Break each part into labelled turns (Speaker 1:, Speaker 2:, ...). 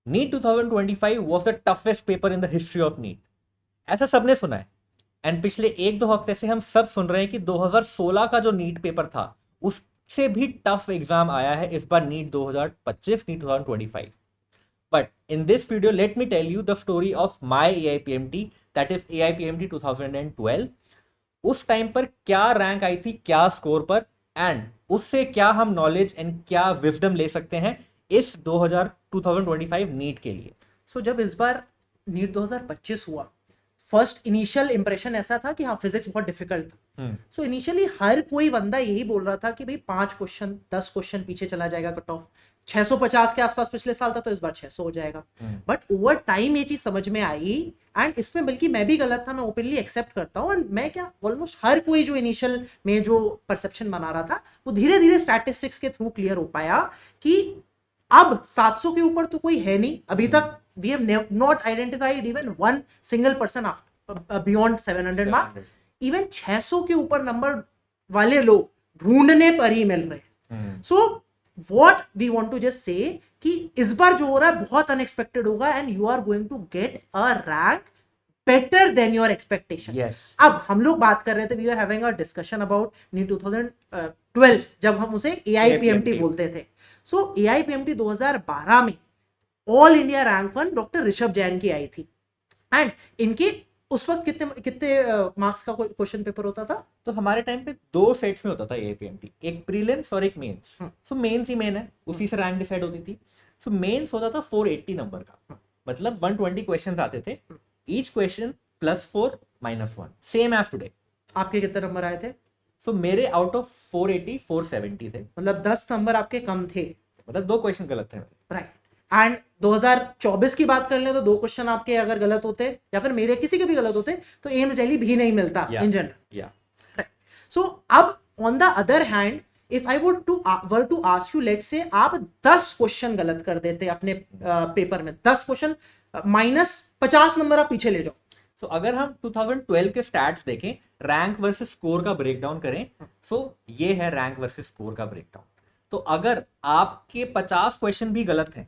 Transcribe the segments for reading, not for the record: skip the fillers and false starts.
Speaker 1: NEET 2025 was the toughest paper in the history of NEET, ऐसा सबने सुना है। एंड पिछले एक दो हफ्ते से हम सब सुन रहे हैं कि 2016 का जो नीट पेपर था उससे भी टफ एग्जाम आया है इस बार NEET 2025, NEET 2025। But in this video let me tell you the story of my AIPMT, that is AIPMT 2012। उस टाइम पर क्या रैंक आई थी, क्या स्कोर पर, एंड उससे क्या हम नॉलेज एंड क्या विजडम ले सकते हैं इस 2025 नीट के लिए।
Speaker 2: सो जब इस बार नीट 2025 हुआ, फर्स्ट इनिशियल इंप्रेशन ऐसा था कि हाँ फिजिक्स बहुत डिफिकल्ट था। सो इनिशियली हर कोई बंदा यही बोल रहा था कि भाई 5 क्वेश्चन 10 क्वेश्चन पीछे चला जाएगा कट ऑफ। 650 के आसपास पिछले साल था, तो इस बार 600 हो जाएगा। बट ओवर टाइम ये चीज समझ में आई, एंड इसमें बल्कि मैं भी गलत था, मैं ओपनली एक्सेप्ट करता हूँ। एंड मैं क्या, ऑलमोस्ट हर कोई जो इनिशियल में जो परसेप्शन बना रहा था वो धीरे धीरे स्टैटिस्टिक्स के थ्रू क्लियर हो पाया कि अब 700 के ऊपर तो कोई है नहीं अभी तक। We have not identified even one single person beyond 700 marks. Even 600 के ऊपर नंबर वाले लोग ढूंढने पर ही मिल रहे हैं। So what we want to just say कि इस बार जो हो रहा है बहुत अनएक्सपेक्टेड होगा, and you are going to get a rank better than your expectation. अब हम लोग बात कर रहे थे, we are having a discussion about NEET 2012 जब हम उसे AIPMT बोलते थे। सो AIPMT 2012 में all India rank 1 doctor Rishabh Jain की आई थी। एंड इनके उस वक्त कितने कितने मार्क्स का क्वेश्चन पेपर होता था?
Speaker 1: तो हमारे टाइम पे 2 सेट्स में होता था AIPMT, एक प्रीलिम्स और एक मेंस। सो मेंस ही मेन है, उसी से रैंक डिसाइड होती थी। सो मेंस होता था 480 नंबर का, मतलब 120 क्वेश्चंस आते थे, each question +4 -1, same as today.
Speaker 2: आपके कितने नंबर आए थे?
Speaker 1: सो मेरे आउट ऑफ 480 470 थे,
Speaker 2: मतलब 10 नंबर आपके कम थे।
Speaker 1: मतलब 2 क्वेश्चन गलत थे मेरे।
Speaker 2: राइट। एंड 2024 की बात कर लें तो 2 क्वेश्चन आपके अगर गलत होते या फिर मेरे किसी के भी गलत होते तो एम्स दिल्ली भी नहीं मिलता इन जनरल। राइट। सो अब on the other hand, if I would were to ask you, let's say आप 10 क्वेश्चन गलत कर देते अपने पेपर में, 10 क्वेश्चन -50 नंबर आप पीछे ले जाओ।
Speaker 1: सो अगर हम 2012 के स्टैट्स देखें, रैंक वर्सेस स्कोर का ब्रेकडाउन करें, सो ये है रैंक वर्सेस स्कोर का ब्रेकडाउन। तो अगर आपके 50 क्वेश्चन भी गलत हैं,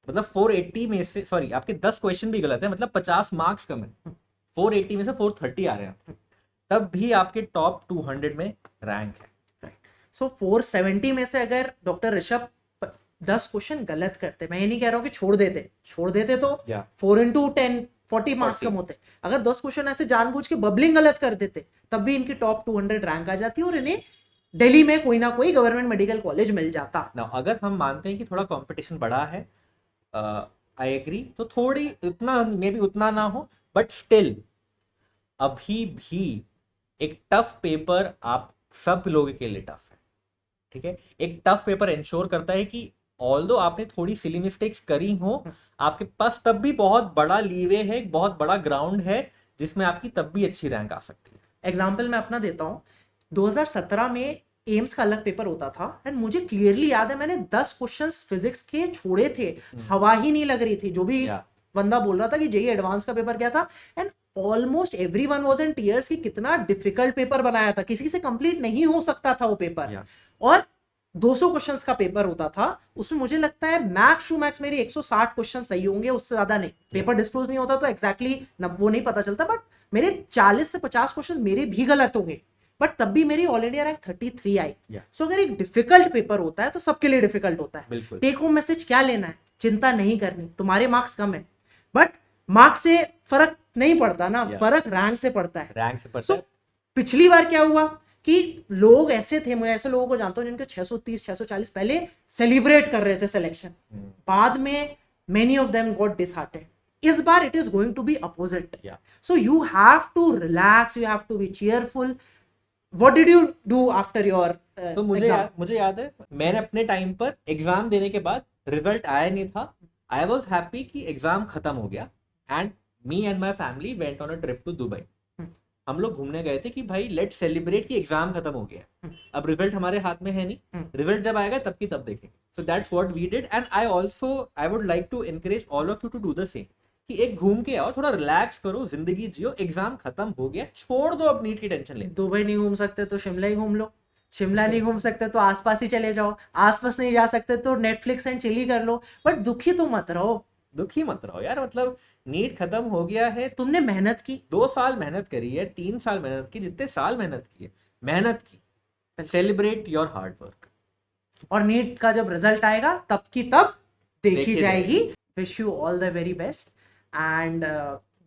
Speaker 1: मतलब 480 में से, सॉरी, आपके 10 क्वेश्चन भी गलत है, मतलब 50 मार्क्स कम है, 480 में से 430 आ रहे हैं, तब भी आपके टॉप 200 में रैंक है।
Speaker 2: सो 470 में से अगर डॉक्टर ऋषभ 10 क्वेश्चन गलत करते, मैं ये नहीं कह रहा हूं कि छोड़ देते तो 4 into 10 40 मार्क्स कम होते। अगर 10 क्वेश्चन ऐसे जानबूझ के बबलिंग गलत कर देते तब भी इनकी टॉप 200 रैंक आ जाती और इन्हें दिल्ली में कोई ना कोई गवर्नमेंट मेडिकल कॉलेज मिल जाता।
Speaker 1: ना अगर हम मानते हैं कि थोड़ा कंपटीशन बढ़ा है, आई एग्री, तो थोड़ी उतना मे बी उतना ना हो, बट स्टिल अभी भी एक टफ पेपर आप सब लोगों के लिए टफ है। ठीक है, एक टफ पेपर इंश्योर करता है कि ऑल्दो आपने थोड़ी सिली मिस्टेक्स करी हो, आपके पास तब भी बहुत बड़ा लीवे है, बहुत बड़ा ग्राउंड है जिसमें आपकी तब भी अच्छी रैंक आ सकती है।
Speaker 2: एग्जाम्पल मैं अपना देता हूँ। 2017 में एम्स का अलग पेपर होता था, एंड मुझे क्लियरली याद है मैंने 10 क्वेश्चंस फिजिक्स के छोड़े थे, हवा ही नहीं लग रही थी। जो भी बंदा बोल रहा था कि जेईई एडवांस का पेपर क्या था, and almost everyone was in tears कि कितना डिफिकल्ट पेपर बनाया था, किसी से कंप्लीट नहीं हो सकता था वो पेपर। और 200 क्वेश्चंस का पेपर होता था, उसमें मुझे लगता है मैक्स टू मैक्स मेरे 160 क्वेश्चन सही होंगे, उससे ज्यादा नहीं। पेपर डिस्क्लोज नहीं होता तो एग्जैक्टली वो नहीं पता चलता, बट मेरे 40 से 50 क्वेश्चन मेरे भी गलत होंगे, बट तब भी मेरी ऑल इंडिया रैंक 33 आई। सो अगर एक डिफिकल्ट पेपर होता है तो सबके लिए डिफिकल्ट होता है। टेक होम मैसेज क्या लेना है, चिंता नहीं करनी, तुम्हारे मार्क्स कम है, बट मार्क्स से फर्क नहीं पड़ता ना, फर्क रैंक से पड़ता है।
Speaker 1: रैंक से पड़ता है।
Speaker 2: पिछली बार क्या हुआ कि लोग ऐसे थे, मैं ऐसे लोगों को जानता हूं जिनके 630 640 पहले सेलिब्रेट कर रहे थे सिलेक्शन, बाद में many of them got disheartened. इस बार it is going to be opposite. So you have to relax, you have to be cheerful. What did you do after your?
Speaker 1: तो मुझे याद है मैंने अपने टाइम पर एग्जाम देने के बाद रिजल्ट आया नहीं था, आई वॉज हैप्पी कि एग्जाम खत्म हो गया, and me and my family went on a trip to Dubai. हम लोग घूमने गए थे कि भाई लेट्स सेलिब्रेट कि एग्जाम खत्म हो गया, अब रिजल्ट हमारे हाथ में है नहीं, रिजल्ट जब आएगा तब की तब देखेंगे। So that's what we did, and I would like to encourage all of you to do the same, कि एक घूम के आओ, थोड़ा रिलैक्स करो, जिंदगी जियो, एग्जाम खत्म हो गया, छोड़ दो अब नीट की टेंशन ले।
Speaker 2: दुबई नहीं घूम सकते तो शिमला ही घूम लो, शिमला नहीं घूम सकते तो आसपास ही चले जाओ, आसपास नहीं जा सकते तो नेटफ्लिक्स एंड चिली कर लो, बट दुखी तो मत रहो।
Speaker 1: दुखी मत रहो यार, मतलब नीट खत्म हो गया है।
Speaker 2: तुमने मेहनत की,
Speaker 1: 2 साल मेहनत करी है, 3 साल मेहनत की, जितने साल मेहनत की है, मेहनत की, सेलिब्रेट योर हार्ड वर्क।
Speaker 2: और नीट का जब रिजल्ट आएगा तब की तब देखी
Speaker 1: देखी
Speaker 2: जाएगी।
Speaker 1: जाएगी।
Speaker 2: Wish you all the very best. And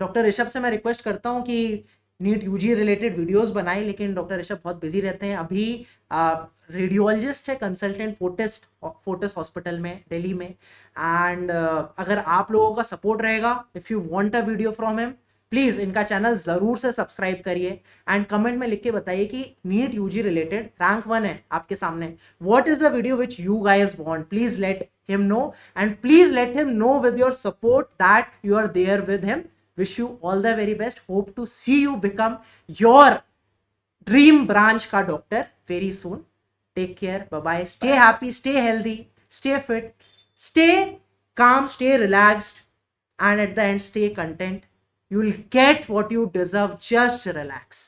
Speaker 2: doctor Rishabh से मैं रिक्वेस्ट करता हूँ कि नीट यूजी रिलेटेड वीडियोस बनाए, लेकिन डॉक्टर ऋषभ बहुत बिजी रहते हैं। अभी रेडियोलॉजिस्ट है, कंसल्टेंट फोर्टिस हॉस्पिटल में दिल्ली में। एंड अगर आप लोगों का सपोर्ट रहेगा, if you want a video from him, please इनका चैनल जरूर से सब्सक्राइब करिए एंड कमेंट में लिख के बताइए कि नीट यूजी रिलेटेड रैंक 1 है आपके सामने, what is the video which you guys want, please let him know and please let him know with your support that you are there with him. Wish you all the very best, hope to see you become your dream branch का doctor very soon. Take care, bye bye, stay happy, stay healthy, stay fit, स्टे calm, stay relaxed, and at the end stay content. You'll get what you deserve. Just relax.